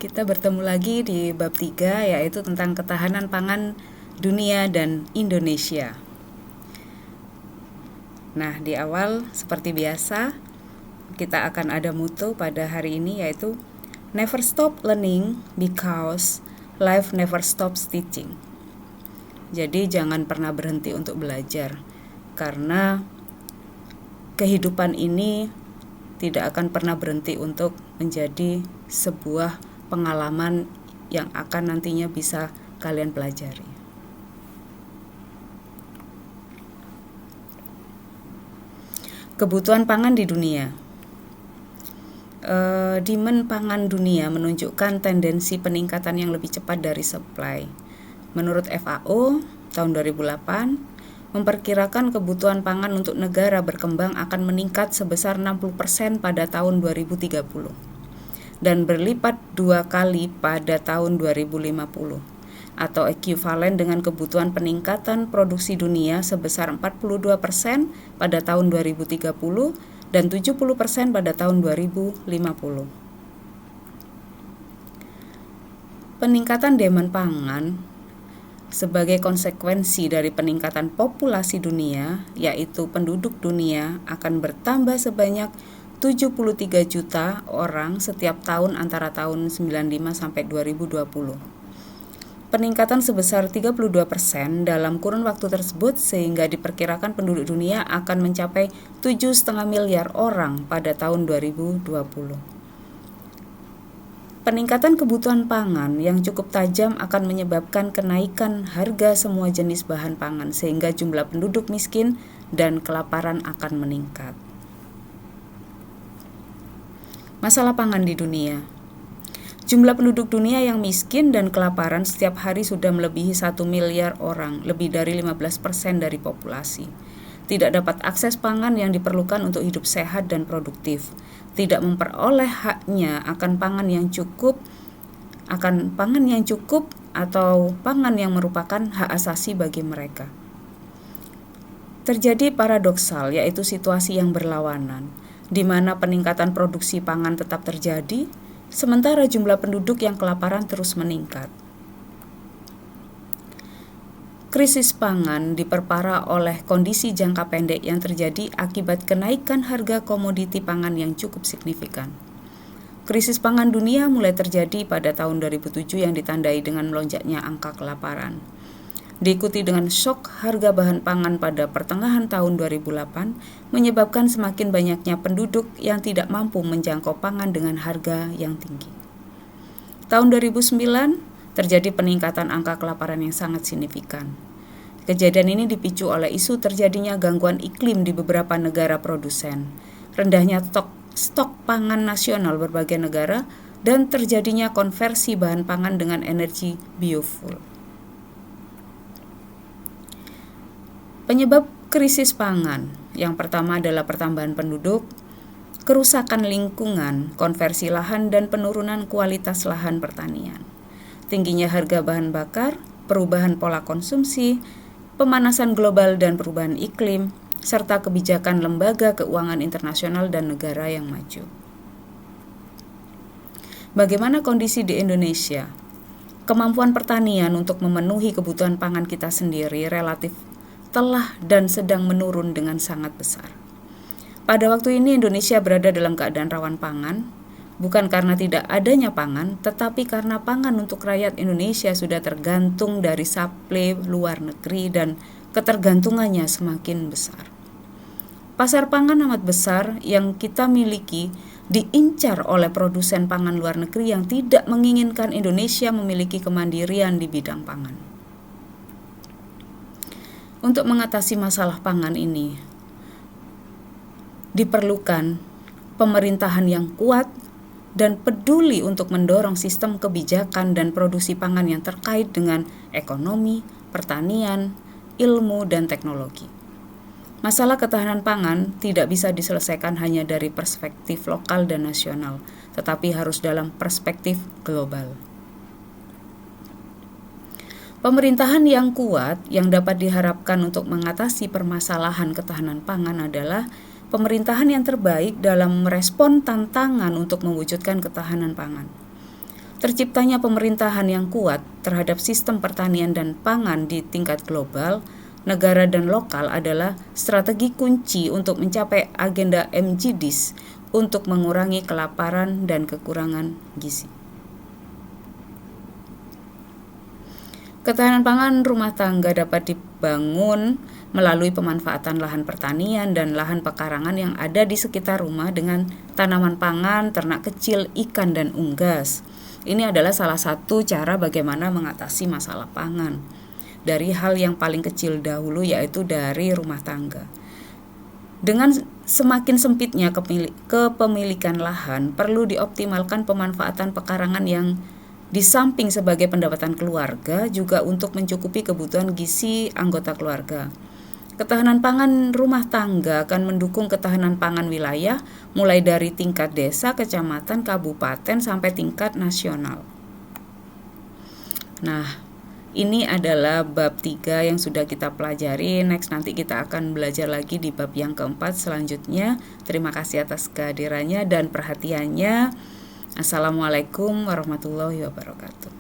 Kita bertemu lagi di bab 3, yaitu tentang ketahanan pangan dunia dan Indonesia. Nah, di awal seperti biasa kita akan ada motto pada hari ini, yaitu Never stop learning because life never stops teaching. Jadi jangan pernah berhenti untuk belajar, karena kehidupan ini tidak akan pernah berhenti untuk menjadi sebuah pengalaman yang akan nantinya bisa kalian pelajari. Kebutuhan pangan di dunia. Demand pangan dunia menunjukkan tendensi peningkatan yang lebih cepat dari supply. Menurut FAO, tahun 2008 memperkirakan kebutuhan pangan untuk negara berkembang akan meningkat sebesar 60% pada tahun 2030 dan berlipat 2 kali pada tahun 2050, atau ekuivalen dengan kebutuhan peningkatan produksi dunia sebesar 42% pada tahun 2030 dan 70% pada tahun 2050. Peningkatan demand pangan sebagai konsekuensi dari peningkatan populasi dunia, yaitu penduduk dunia akan bertambah sebanyak 73 juta orang setiap tahun antara tahun 95 sampai 2020. Peningkatan sebesar 32% dalam kurun waktu tersebut, sehingga diperkirakan penduduk dunia akan mencapai 7,5 miliar orang pada tahun 2020. Peningkatan kebutuhan pangan yang cukup tajam akan menyebabkan kenaikan harga semua jenis bahan pangan, sehingga jumlah penduduk miskin dan kelaparan akan meningkat. Masalah pangan di dunia. Jumlah penduduk dunia yang miskin dan kelaparan setiap hari sudah melebihi 1 miliar orang, lebih dari 15% dari populasi. Tidak dapat akses pangan yang diperlukan untuk hidup sehat dan produktif. Tidak memperoleh haknya akan pangan yang cukup atau pangan yang merupakan hak asasi bagi mereka. Terjadi paradoksal, yaitu situasi yang berlawanan, di mana peningkatan produksi pangan tetap terjadi, sementara jumlah penduduk yang kelaparan terus meningkat. Krisis pangan diperparah oleh kondisi jangka pendek yang terjadi akibat kenaikan harga komoditi pangan yang cukup signifikan. Krisis pangan dunia mulai terjadi pada tahun 2007 yang ditandai dengan melonjaknya angka kelaparan. Diikuti dengan shock harga bahan pangan pada pertengahan tahun 2008, menyebabkan semakin banyaknya penduduk yang tidak mampu menjangkau pangan dengan harga yang tinggi. Tahun 2009, terjadi peningkatan angka kelaparan yang sangat signifikan. Kejadian ini dipicu oleh isu terjadinya gangguan iklim di beberapa negara produsen, rendahnya stok pangan nasional berbagai negara, dan terjadinya konversi bahan pangan dengan energi biofuel. Penyebab krisis pangan yang pertama adalah pertambahan penduduk, kerusakan lingkungan, konversi lahan, dan penurunan kualitas lahan pertanian. Tingginya harga bahan bakar, perubahan pola konsumsi, pemanasan global dan perubahan iklim, serta kebijakan lembaga keuangan internasional dan negara yang maju. Bagaimana kondisi di Indonesia? Kemampuan pertanian untuk memenuhi kebutuhan pangan kita sendiri relatif telah dan sedang menurun dengan sangat besar. Pada waktu ini Indonesia berada dalam keadaan rawan pangan, bukan karena tidak adanya pangan, tetapi karena pangan untuk rakyat Indonesia sudah tergantung dari suplai luar negeri dan ketergantungannya semakin besar. Pasar pangan amat besar yang kita miliki diincar oleh produsen pangan luar negeri yang tidak menginginkan Indonesia memiliki kemandirian di bidang pangan. Untuk mengatasi masalah pangan ini, diperlukan pemerintahan yang kuat dan peduli untuk mendorong sistem kebijakan dan produksi pangan yang terkait dengan ekonomi, pertanian, ilmu, dan teknologi. Masalah ketahanan pangan tidak bisa diselesaikan hanya dari perspektif lokal dan nasional, tetapi harus dalam perspektif global. Pemerintahan yang kuat yang dapat diharapkan untuk mengatasi permasalahan ketahanan pangan adalah pemerintahan yang terbaik dalam merespon tantangan untuk mewujudkan ketahanan pangan. Terciptanya pemerintahan yang kuat terhadap sistem pertanian dan pangan di tingkat global, negara dan lokal adalah strategi kunci untuk mencapai agenda MDGs untuk mengurangi kelaparan dan kekurangan gizi. Ketahanan pangan rumah tangga dapat dibangun melalui pemanfaatan lahan pertanian dan lahan pekarangan yang ada di sekitar rumah dengan tanaman pangan, ternak kecil, ikan, dan unggas. Ini adalah salah satu cara bagaimana mengatasi masalah pangan. Dari hal yang paling kecil dahulu, yaitu dari rumah tangga. Dengan semakin sempitnya kepemilikan lahan, perlu dioptimalkan pemanfaatan pekarangan yang di samping sebagai pendapatan keluarga, juga untuk mencukupi kebutuhan gizi anggota keluarga. Ketahanan pangan rumah tangga akan mendukung ketahanan pangan wilayah mulai dari tingkat desa, kecamatan, kabupaten, sampai tingkat nasional. Nah, ini adalah bab 3 yang sudah kita pelajari. Next, nanti kita akan belajar lagi di bab yang keempat selanjutnya. Terima kasih atas kehadirannya dan perhatiannya. Assalamualaikum warahmatullahi wabarakatuh.